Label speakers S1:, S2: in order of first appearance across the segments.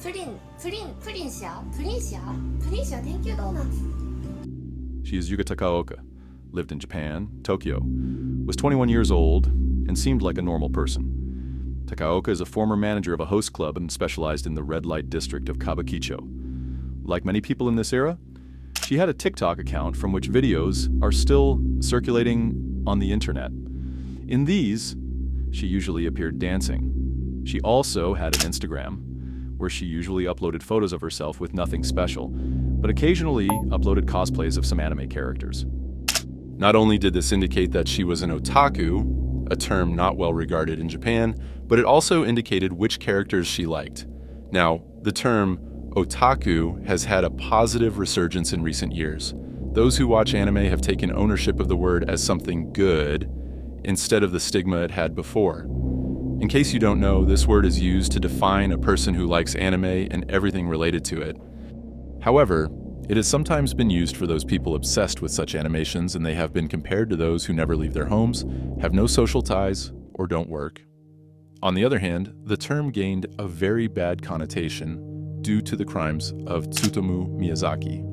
S1: thank you, donuts.
S2: She is Yuka Takaoka, lived in Japan, Tokyo, was 21 years old, and seemed like a normal person. Takaoka is a former manager of a host club and specialized in the red light district of Kabukicho. Like many people in this era, she had a TikTok account from which videos are still circulating on the internet. In these, she usually appeared dancing. She also had an Instagram, where she usually uploaded photos of herself with nothing special, but occasionally uploaded cosplays of some anime characters. Not only did this indicate that she was an otaku, a term not well regarded in Japan, but it also indicated which characters she liked. Now, the term otaku has had a positive resurgence in recent years. Those who watch anime have taken ownership of the word as something good, instead of the stigma it had before. In case you don't know, this word is used to define a person who likes anime and everything related to it. However, it has sometimes been used for those people obsessed with such animations, and they have been compared to those who never leave their homes, have no social ties, or don't work. On the other hand, the term gained a very bad connotation due to the crimes of Tsutomu Miyazaki,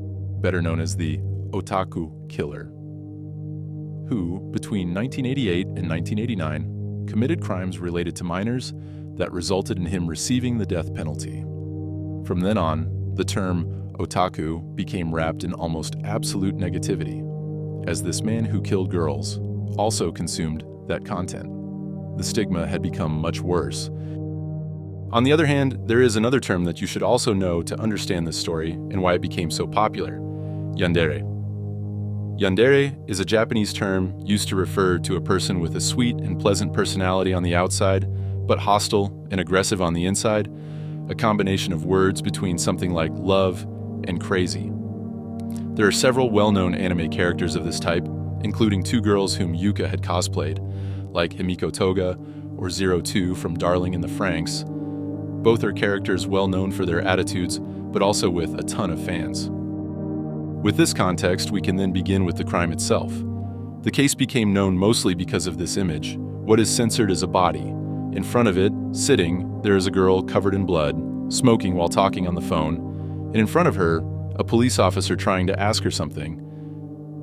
S2: better known as the otaku killer, who, between 1988 and 1989, committed crimes related to minors that resulted in him receiving the death penalty. From then on, the term otaku became wrapped in almost absolute negativity, as this man who killed girls also consumed that content. The stigma had become much worse. On the other hand, there is another term that you should also know to understand this story and why it became so popular: yandere. Yandere is a Japanese term used to refer to a person with a sweet and pleasant personality on the outside, but hostile and aggressive on the inside, a combination of words between something like love and crazy. There are several well-known anime characters of this type, including two girls whom Yuka had cosplayed, like Himiko Toga or 02 from Darling in the Franxx. Both are characters well known for their attitudes, but also with a ton of fans. With this context, we can then begin with the crime itself. The case became known mostly because of this image. What is censored is a body. In front of it, sitting, there is a girl covered in blood, smoking while talking on the phone, and in front of her, a police officer trying to ask her something.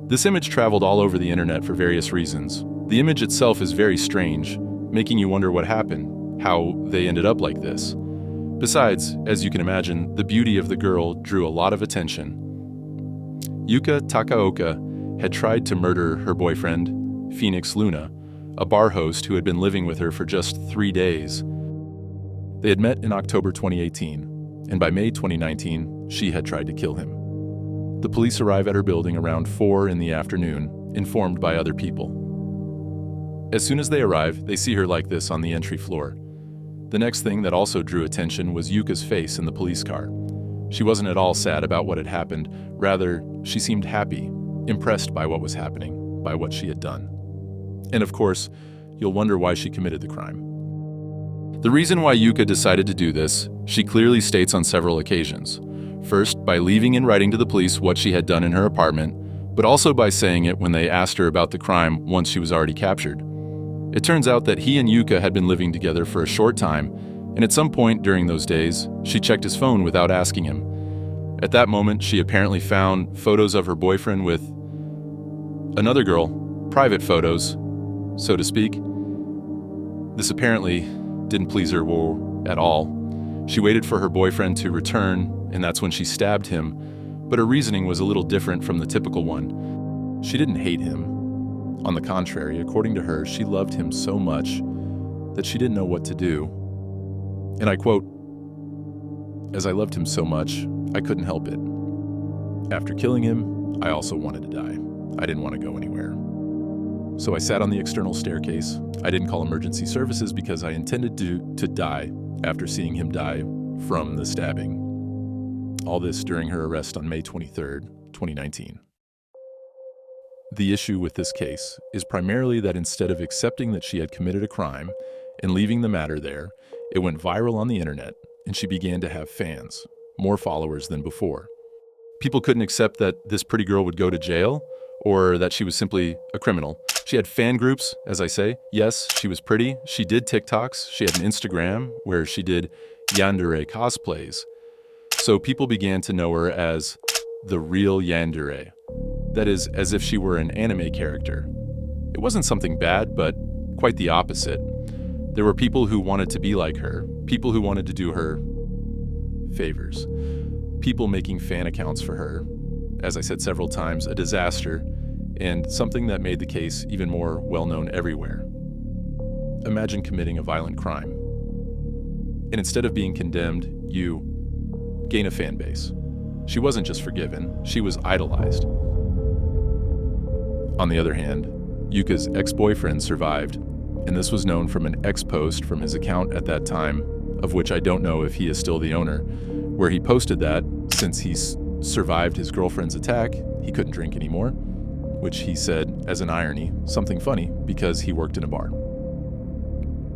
S2: This image traveled all over the internet for various reasons. The image itself is very strange, making you wonder what happened, how they ended up like this. Besides, as you can imagine, the beauty of the girl drew a lot of attention. Yuka Takaoka had tried to murder her boyfriend, Phoenix Luna, a bar host who had been living with her for just 3 days. They had met in October 2018, and by May 2019, she had tried to kill him. The police arrive at her building around 4 in the afternoon, informed by other people. As soon as they arrive, they see her like this on the entry floor. The next thing that also drew attention was Yuka's face in the police car. She wasn't at all sad about what had happened. Rather, she seemed happy, impressed by what was happening, by what she had done. And of course, you'll wonder why she committed the crime. The reason why Yuka decided to do this, she clearly states on several occasions. First, by leaving in writing to the police what she had done in her apartment, but also by saying it when they asked her about the crime once she was already captured. It turns out that he and Yuka had been living together for a short time, and at some point during those days, she checked his phone without asking him. At that moment, she apparently found photos of her boyfriend with another girl, private photos, so to speak. This apparently didn't please her at all. She waited for her boyfriend to return, and that's when she stabbed him, but her reasoning was a little different from the typical one. She didn't hate him. On the contrary, according to her, she loved him so much that she didn't know what to do. And I quote, "As I loved him so much, I couldn't help it. After killing him, I also wanted to die. I didn't want to go anywhere. So I sat on the external staircase. I didn't call emergency services because I intended to die after seeing him die from the stabbing." All this during her arrest on May 23rd, 2019. The issue with this case is primarily that instead of accepting that she had committed a crime and leaving the matter there, it went viral on the internet, and she began to have fans, more followers than before. People couldn't accept that this pretty girl would go to jail, or that she was simply a criminal. She had fan groups, as I say. Yes, she was pretty. She did TikToks. She had an Instagram where she did yandere cosplays. So people began to know her as the real yandere. That is, as if she were an anime character. It wasn't something bad, but quite the opposite. There were people who wanted to be like her, people who wanted to do her favors, people making fan accounts for her. As I said several times, a disaster, and something that made the case even more well-known everywhere. Imagine committing a violent crime. And instead of being condemned, you gain a fan base. She wasn't just forgiven, she was idolized. On the other hand, Yuka's ex-boyfriend survived, and this was known from an ex-post from his account at that time, of which I don't know if he is still the owner, where he posted that, since he survived his girlfriend's attack, he couldn't drink anymore, which he said, as an irony, something funny, because he worked in a bar.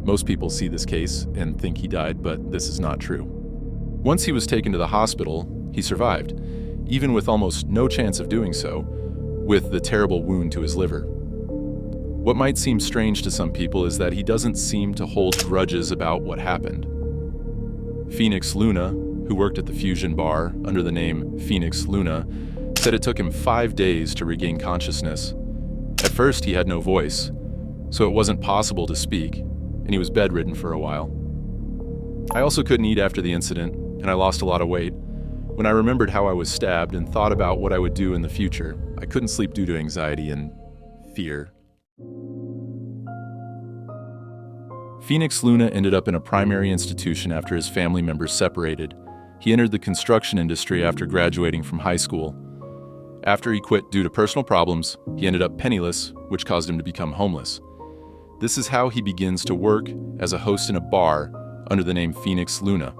S2: Most people see this case and think he died, but this is not true. Once he was taken to the hospital, he survived, even with almost no chance of doing so, with the terrible wound to his liver. What might seem strange to some people is that he doesn't seem to hold grudges about what happened. Phoenix Luna, who worked at the Fusion Bar under the name Phoenix Luna, said it took him 5 days to regain consciousness. At first, he had no voice, so it wasn't possible to speak, and he was bedridden for a while. I also couldn't eat after the incident, and I lost a lot of weight. When I remembered how I was stabbed and thought about what I would do in the future, I couldn't sleep due to anxiety and fear. Phoenix Luna ended up in a primary institution after his family members separated. He entered the construction industry after graduating from high school. After he quit due to personal problems, he ended up penniless, which caused him to become homeless. This is how he begins to work as a host in a bar under the name Phoenix Luna.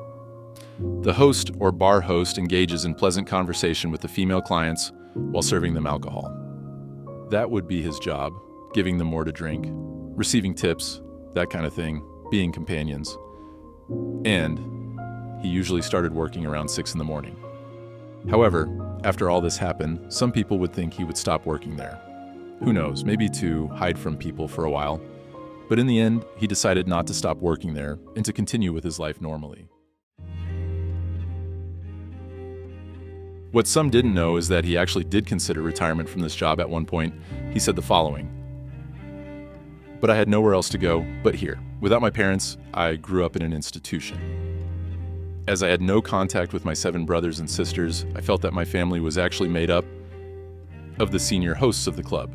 S2: The host or bar host engages in pleasant conversation with the female clients while serving them alcohol. That would be his job, giving them more to drink, receiving tips, that kind of thing, being companions. And he usually started working around 6 in the morning. However, after all this happened, some people would think he would stop working there. Who knows, maybe to hide from people for a while. But in the end, he decided not to stop working there and to continue with his life normally. What some didn't know is that he actually did consider retirement from this job at one point. He said the following: "But I had nowhere else to go but here. Without my parents, I grew up in an institution. As I had no contact with my 7 brothers and sisters, I felt that my family was actually made up of the senior hosts of the club."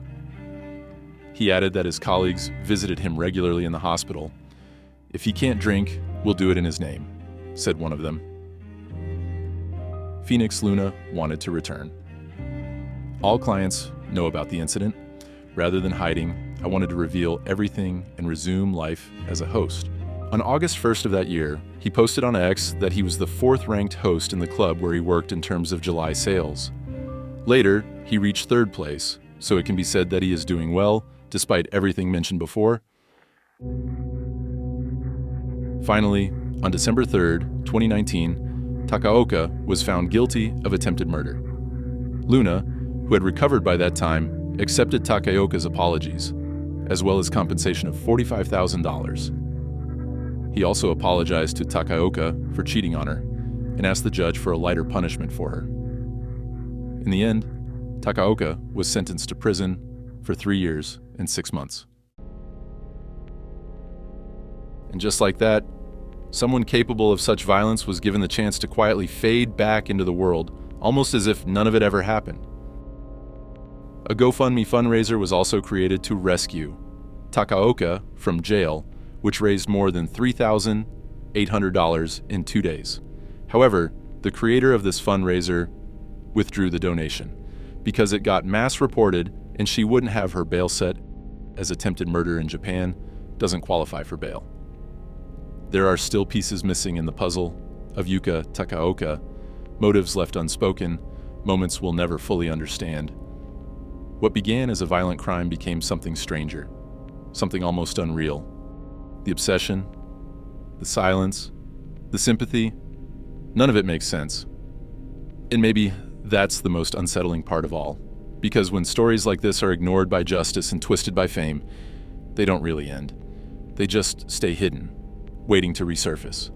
S2: He added that his colleagues visited him regularly in the hospital. "If he can't drink, we'll do it in his name," said one of them. Phoenix Luna wanted to return. All clients know about the incident. Rather than hiding, I wanted to reveal everything and resume life as a host. On August 1st of that year, he posted on X that he was the 4th-ranked host in the club where he worked in terms of July sales. Later, he reached 3rd place, so it can be said that he is doing well, despite everything mentioned before. Finally, on December 3rd, 2019, Takaoka was found guilty of attempted murder. Luna, who had recovered by that time, accepted Takaoka's apologies, as well as compensation of $45,000. He also apologized to Takaoka for cheating on her and asked the judge for a lighter punishment for her. In the end, Takaoka was sentenced to prison for 3 years and 6 months. And just like that, someone capable of such violence was given the chance to quietly fade back into the world, almost as if none of it ever happened. A GoFundMe fundraiser was also created to rescue Takaoka from jail, which raised more than $3,800 in 2 days. However, the creator of this fundraiser withdrew the donation because it got mass reported and she wouldn't have her bail set, as attempted murder in Japan doesn't qualify for bail. There are still pieces missing in the puzzle of Yuka Takaoka, motives left unspoken, moments we'll never fully understand. What began as a violent crime became something stranger, something almost unreal. The obsession, the silence, the sympathy, none of it makes sense. And maybe that's the most unsettling part of all, because when stories like this are ignored by justice and twisted by fame, they don't really end. They just stay hidden, waiting to resurface.